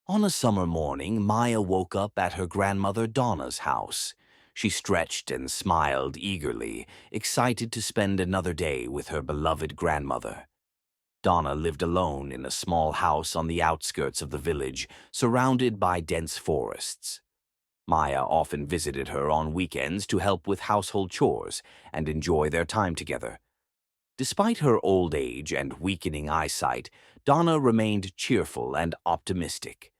On a summer morning, Maya woke up at her grandmother Donna's house. She stretched and smiled eagerly, excited to spend another day with her beloved grandmother. Donna lived alone in a small house on the outskirts of the village, surrounded by dense forests. Maya often visited her on weekends to help with household chores and enjoy their time together. Despite her old age and weakening eyesight, Donna remained cheerful and optimistic.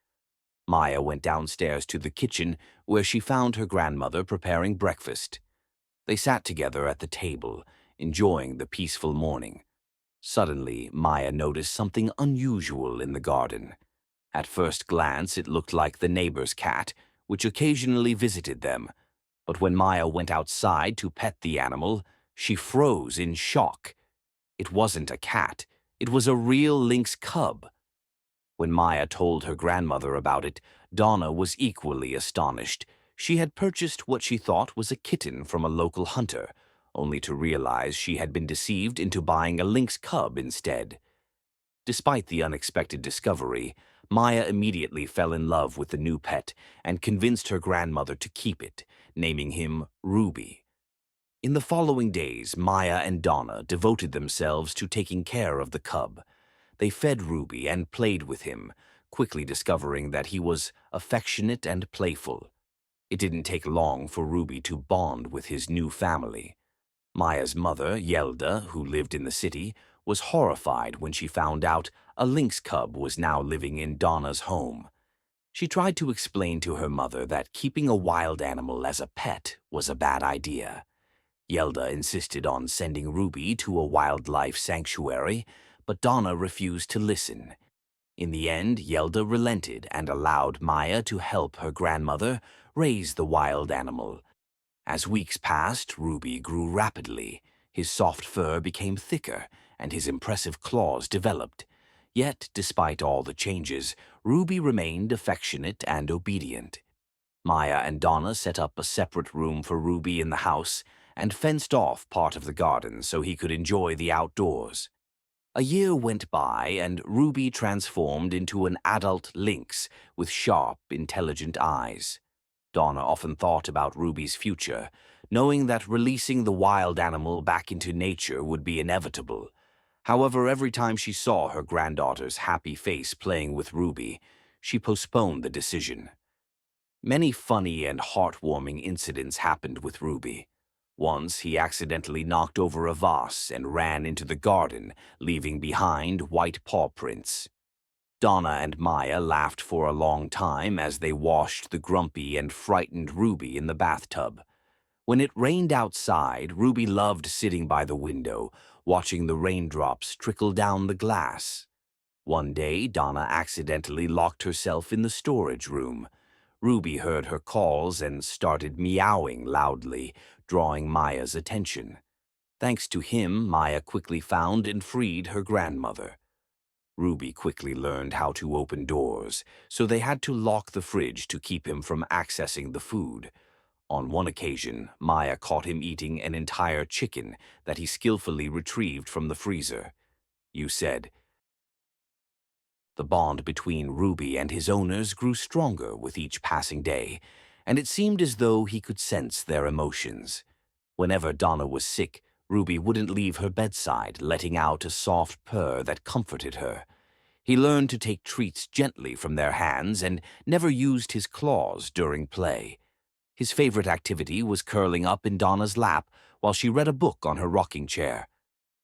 Maya went downstairs to the kitchen, where she found her grandmother preparing breakfast. They sat together at the table, enjoying the peaceful morning. Suddenly, Maya noticed something unusual in the garden. At first glance, it looked like the neighbor's cat, which occasionally visited them. But when Maya went outside to pet the animal, she froze in shock. It wasn't a cat. It was a real lynx cub. When Maya told her grandmother about it, Donna was equally astonished. She had purchased what she thought was a kitten from a local hunter, only to realize she had been deceived into buying a lynx cub instead. Despite the unexpected discovery, Maya immediately fell in love with the new pet and convinced her grandmother to keep it, naming him Ruby. In the following days, Maya and Donna devoted themselves to taking care of the cub. They fed Ruby and played with him, quickly discovering that he was affectionate and playful. It didn't take long for Ruby to bond with his new family. Maya's mother, Yelda, who lived in the city, was horrified when she found out a lynx cub was now living in Donna's home. She tried to explain to her mother that keeping a wild animal as a pet was a bad idea. Yelda insisted on sending Ruby to a wildlife sanctuary, but Donna refused to listen. In the end, Yelda relented and allowed Maya to help her grandmother raise the wild animal. As weeks passed, Ruby grew rapidly. His soft fur became thicker, and his impressive claws developed. Yet, despite all the changes, Ruby remained affectionate and obedient. Maya and Donna set up a separate room for Ruby in the house and fenced off part of the garden so he could enjoy the outdoors. A year went by, and Ruby transformed into an adult lynx with sharp, intelligent eyes. Donna often thought about Ruby's future, knowing that releasing the wild animal back into nature would be inevitable. However, every time she saw her granddaughter's happy face playing with Ruby, she postponed the decision. Many funny and heartwarming incidents happened with Ruby. Once, he accidentally knocked over a vase and ran into the garden, leaving behind white paw prints. Donna and Maya laughed for a long time as they washed the grumpy and frightened Ruby in the bathtub. When it rained outside, Ruby loved sitting by the window, watching the raindrops trickle down the glass. One day, Donna accidentally locked herself in the storage room. Ruby heard her calls and started meowing loudly, drawing Maya's attention. Thanks to him, Maya quickly found and freed her grandmother. Ruby quickly learned how to open doors, so they had to lock the fridge to keep him from accessing the food. On one occasion, Maya caught him eating an entire chicken that he skillfully retrieved from the freezer. You said, the bond between Ruby and his owners grew stronger with each passing day, and it seemed as though he could sense their emotions. Whenever Donna was sick, Ruby wouldn't leave her bedside, letting out a soft purr that comforted her. He learned to take treats gently from their hands and never used his claws during play. His favorite activity was curling up in Donna's lap while she read a book on her rocking chair.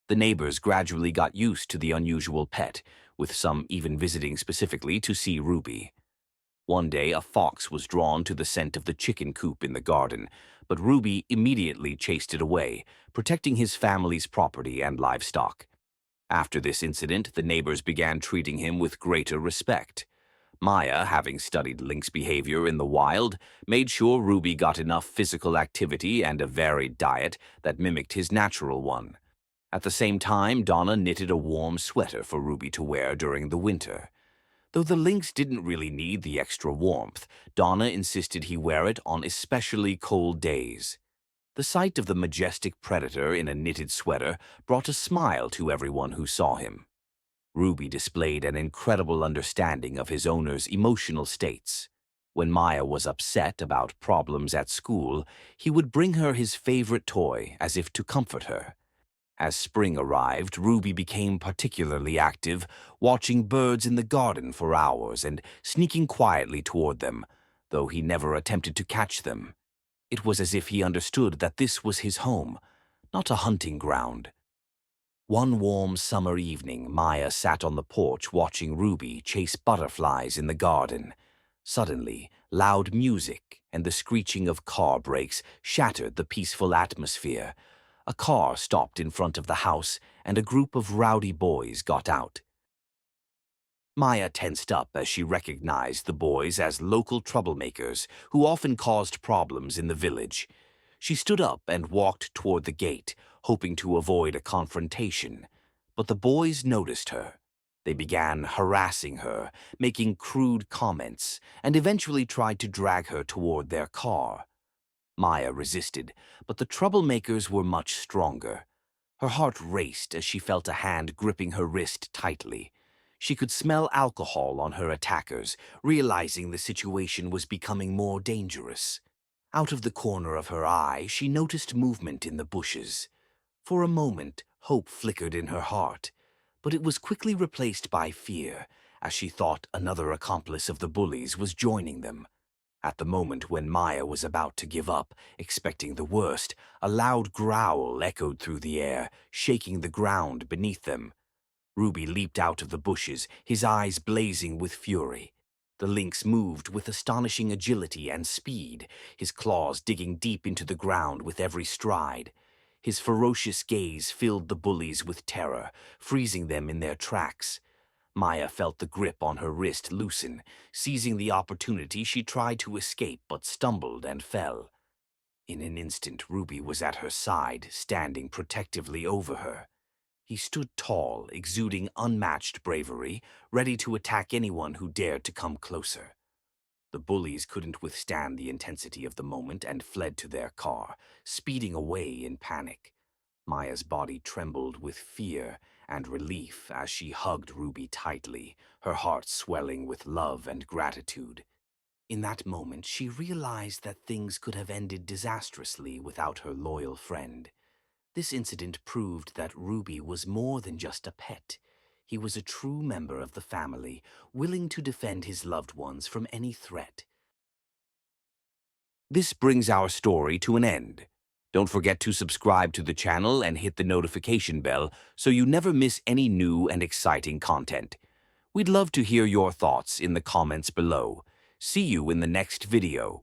The neighbors gradually got used to the unusual pet, with some even visiting specifically to see Ruby. One day, a fox was drawn to the scent of the chicken coop in the garden, but Ruby immediately chased it away, protecting his family's property and livestock. After this incident, the neighbors began treating him with greater respect. Maya, having studied lynx behavior in the wild, made sure Ruby got enough physical activity and a varied diet that mimicked his natural one. At the same time, Donna knitted a warm sweater for Ruby to wear during the winter. Though the lynx didn't really need the extra warmth, Donna insisted he wear it on especially cold days. The sight of the majestic predator in a knitted sweater brought a smile to everyone who saw him. Ruby displayed an incredible understanding of his owner's emotional states. When Maya was upset about problems at school, he would bring her his favorite toy as if to comfort her. As spring arrived, Ruby became particularly active, watching birds in the garden for hours and sneaking quietly toward them, though he never attempted to catch them. It was as if he understood that this was his home, not a hunting ground. One warm summer evening, Maya sat on the porch watching Ruby chase butterflies in the garden. Suddenly, loud music and the screeching of car brakes shattered the peaceful atmosphere. A car stopped in front of the house, and a group of rowdy boys got out. Maya tensed up as she recognized the boys as local troublemakers who often caused problems in the village. She stood up and walked toward the gate, hoping to avoid a confrontation. But the boys noticed her. They began harassing her, making crude comments, and eventually tried to drag her toward their car. Maya resisted, but the troublemakers were much stronger. Her heart raced as she felt a hand gripping her wrist tightly. She could smell alcohol on her attackers, realizing the situation was becoming more dangerous. Out of the corner of her eye, she noticed movement in the bushes. For a moment, hope flickered in her heart, but it was quickly replaced by fear, as she thought another accomplice of the bullies was joining them. At the moment when Maya was about to give up, expecting the worst, a loud growl echoed through the air, shaking the ground beneath them. Ruby leaped out of the bushes, his eyes blazing with fury. The lynx moved with astonishing agility and speed, his claws digging deep into the ground with every stride. His ferocious gaze filled the bullies with terror, freezing them in their tracks. Maya felt the grip on her wrist loosen. Seizing the opportunity, she tried to escape but stumbled and fell. In an instant, Ruby was at her side, standing protectively over her. He stood tall, exuding unmatched bravery, ready to attack anyone who dared to come closer. The bullies couldn't withstand the intensity of the moment and fled to their car, speeding away in panic. Maya's body trembled with fear and relief as she hugged Ruby tightly, her heart swelling with love and gratitude. In that moment, she realized that things could have ended disastrously without her loyal friend. This incident proved that Ruby was more than just a pet. He was a true member of the family, willing to defend his loved ones from any threat. This brings our story to an end. Don't forget to subscribe to the channel and hit the notification bell so you never miss any new and exciting content. We'd love to hear your thoughts in the comments below. See you in the next video.